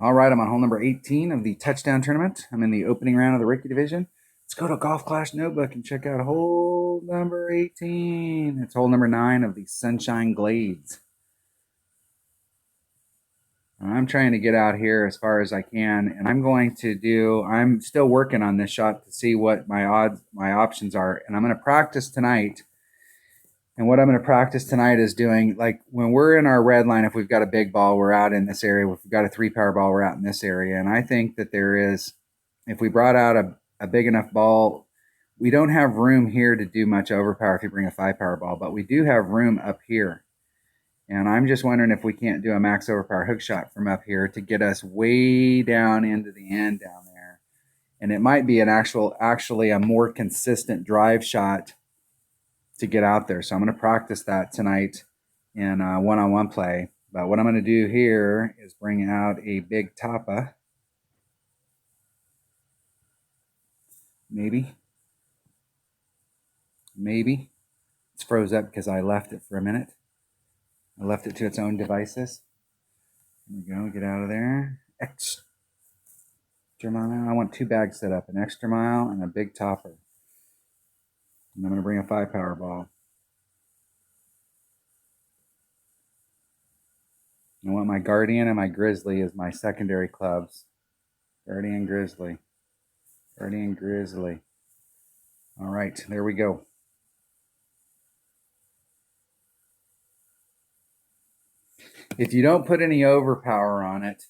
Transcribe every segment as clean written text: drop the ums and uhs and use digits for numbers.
All right, I'm on hole number 18 of the touchdown tournament. I'm in the opening round of the Ricky division. Let's go to Golf Clash Notebook and check out hole number 18. It's hole number 9 of the Sunshine Glades. I'm trying to get out here as far as I can, and I'm still working on this shot to see what my options are, and I'm going to practice tonight. And what I'm going to practice tonight is doing, like, when we're in our red line, if we've got a big ball, we're out in this area. If we've got a 3-power ball, we're out in this area. And I think that if we brought out a big enough ball, we don't have room here to do much overpower if you bring a 5-power ball, but we do have room up here. And I'm just wondering if we can't do a max overpower hook shot from up here to get us way down into the end down there. And it might be actually a more consistent drive shot to get out there. So I'm going to practice that tonight in one-on-one play. But what I'm going to do here is bring out a big tapa. Maybe. It's froze up because I left it for a minute. I left it to its own devices. There we go. Get out of there. Extra mile. I want 2 bags set up, an extra mile and a big topper. And I'm going to bring a 5-power ball. I want my Guardian and my Grizzly as my secondary clubs. Guardian, Grizzly. Guardian, Grizzly. All right, there we go. If you don't put any overpower on it,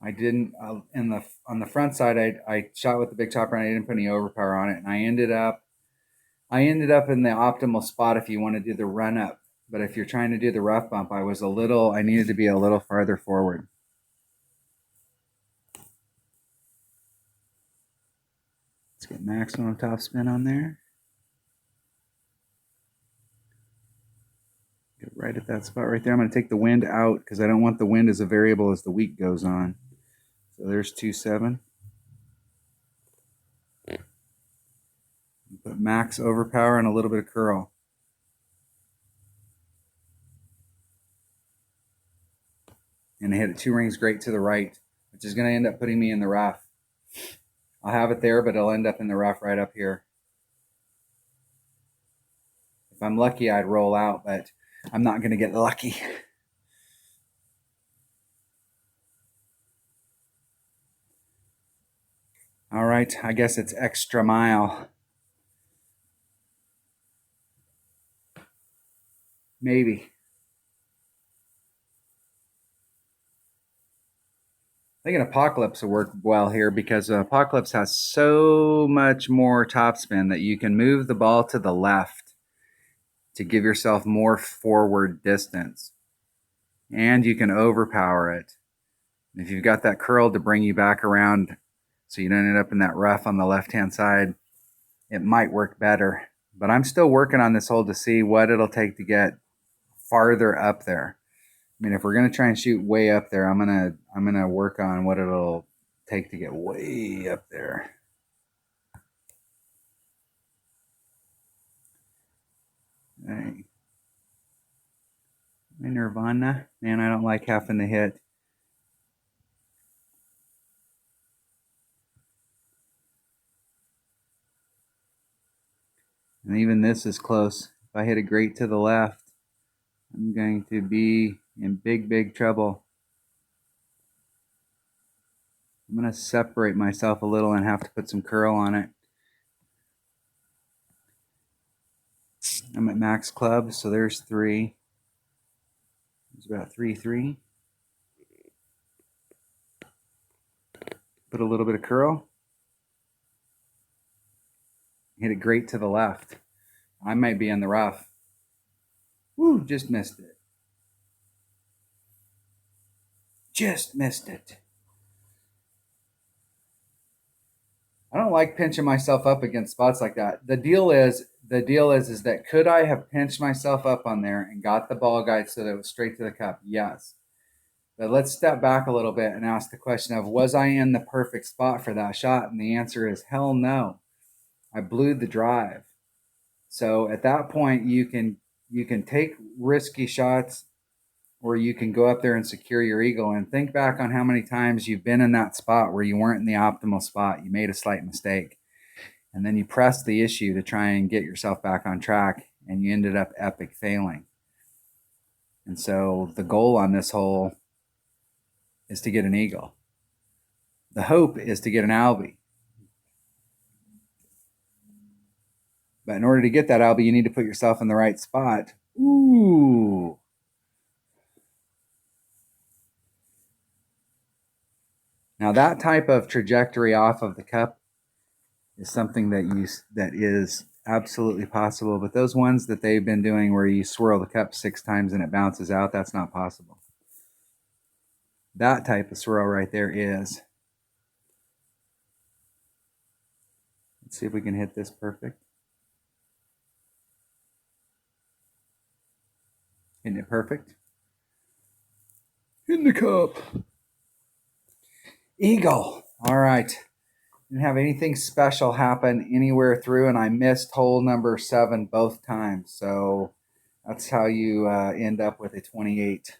I didn't, on the front side, I shot with the big topper and I didn't put any overpower on it. And I ended up in the optimal spot if you want to do the run up. But if you're trying to do the rough bump, I needed to be a little farther forward. Let's get maximum top spin on there. Get right at that spot right there. I'm going to take the wind out because I don't want the wind as a variable as the week goes on. So there's 2.7. Put max overpower and a little bit of curl. And I hit it 2 rings great to the right, which is going to end up putting me in the rough. I'll have it there, but it'll end up in the rough right up here. If I'm lucky, I'd roll out, but I'm not going to get lucky. All right, I guess it's extra mile. Maybe. I think an Apocalypse will work well here because Apocalypse has so much more topspin that you can move the ball to the left to give yourself more forward distance. And you can overpower it. If you've got that curl to bring you back around so you don't end up in that rough on the left-hand side, it might work better. But I'm still working on this hole to see what it'll take to get farther up there. I mean, if we're going to try and shoot way up there, I'm gonna work on what it'll take to get way up there. Hey. My Nirvana. Man, I don't like having to hit. And even this is close. If I hit it great to the left, I'm going to be in big, big trouble. I'm going to separate myself a little and have to put some curl on it. I'm at max club, so there's 3. It's about 3-3. Put a little bit of curl. Hit it great to the left. I might be in the rough. Woo, just missed it. Just missed it. I don't like pinching myself up against spots like that. The deal is that could I have pinched myself up on there and got the ball guide so that it was straight to the cup? Yes. But let's step back a little bit and ask the question of, was I in the perfect spot for that shot? And the answer is hell no. I blew the drive. So at that point, you can take risky shots or you can go up there and secure your eagle and think back on how many times you've been in that spot where you weren't in the optimal spot. You made a slight mistake, and then you pressed the issue to try and get yourself back on track, and you ended up epic failing. And so the goal on this hole is to get an eagle. The hope is to get an albie. But in order to get that albie, you need to put yourself in the right spot. Ooh. Now that type of trajectory off of the cup is something that is absolutely possible. But those ones that they've been doing where you swirl the cup 6 times and it bounces out, that's not possible. That type of swirl right there is. Let's see if we can hit this perfect. Hitting it perfect. In the cup. Eagle. All right. Didn't have anything special happen anywhere through, and I missed hole number 7 both times. So that's how you end up with a 28.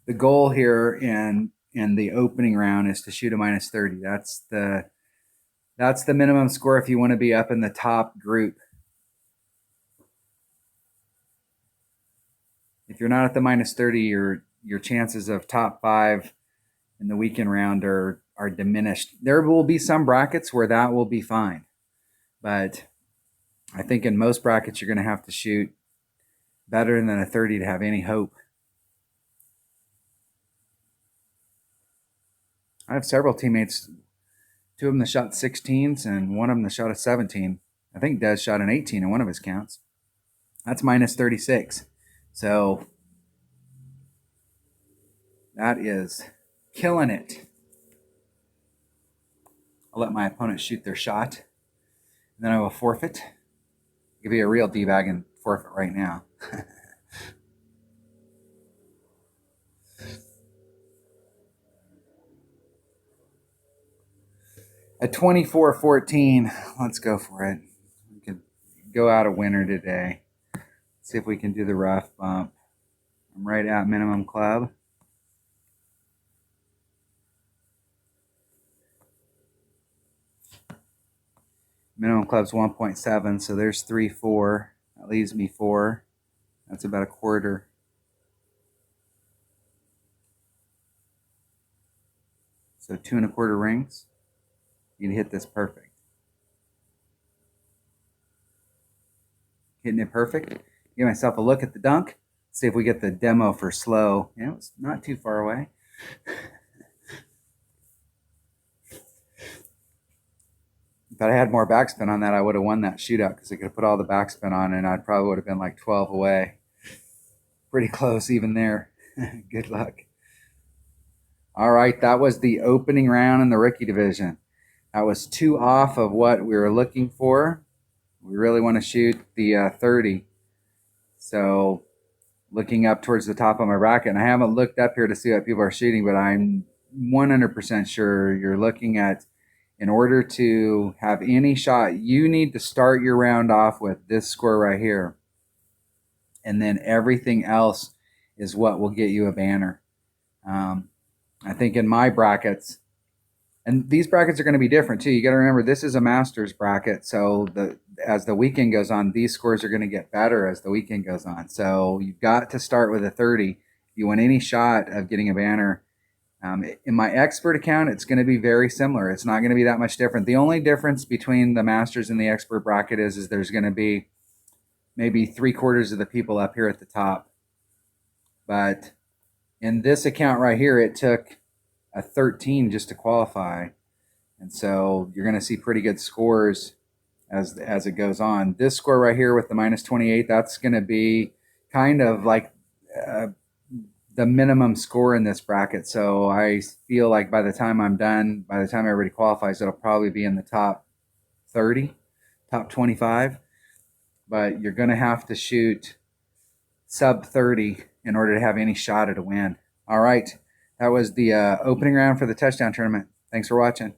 The goal here in the opening round is to shoot a minus 30. That's the minimum score if you want to be up in the top group. If you're not at the minus 30, your chances of top 5 in the weekend round are diminished. There will be some brackets where that will be fine, but I think in most brackets you're going to have to shoot better than a 30 to have any hope. I have several teammates, 2 of them that shot 16s and 1 of them that shot a 17. I think Des shot an 18 in one of his counts. That's minus 36. So that is killing it. I'll let my opponent shoot their shot, and then I will forfeit. Give you a real D-bag and forfeit right now. At 24-14, let's go for it. We could go out a winner today. See if we can do the rough bump. I'm right at minimum club. Minimum club's 1.7, so there's 3, 4. That leaves me 4. That's about a quarter. So 2 1/4 rings. You can hit this perfect. Hitting it perfect. Give myself a look at the dunk. See if we get the demo for slow. Yeah, it's not too far away. If I had more backspin on that, I would have won that shootout because I could have put all the backspin on and I probably would have been like 12 away. Pretty close even there. Good luck. All right, that was the opening round in the rookie division. That was 2 off of what we were looking for. We really want to shoot the 30. So looking up towards the top of my bracket, and I haven't looked up here to see what people are shooting, but I'm 100% sure you're looking at, in order to have any shot, you need to start your round off with this score right here. And then everything else is what will get you a banner. I think in my brackets, and these brackets are going to be different too. You got to remember this is a Masters bracket, so as the weekend goes on, these scores are going to get better as the weekend goes on. So you've got to start with a 30 if you want any shot of getting a banner. In my expert account, it's going to be very similar. It's not going to be that much different. The only difference between the Masters and the expert bracket is there's going to be maybe 3/4 of the people up here at the top. But in this account right here, it took a 13 just to qualify. And so you're going to see pretty good scores as it goes on. This score right here with the minus 28, that's going to be kind of like the minimum score in this bracket. So I feel like by the time I'm done, by the time everybody qualifies, it'll probably be in the top 30, top 25. But you're going to have to shoot sub 30 in order to have any shot at a win. All right. That was the opening round for the touchdown tournament. Thanks for watching.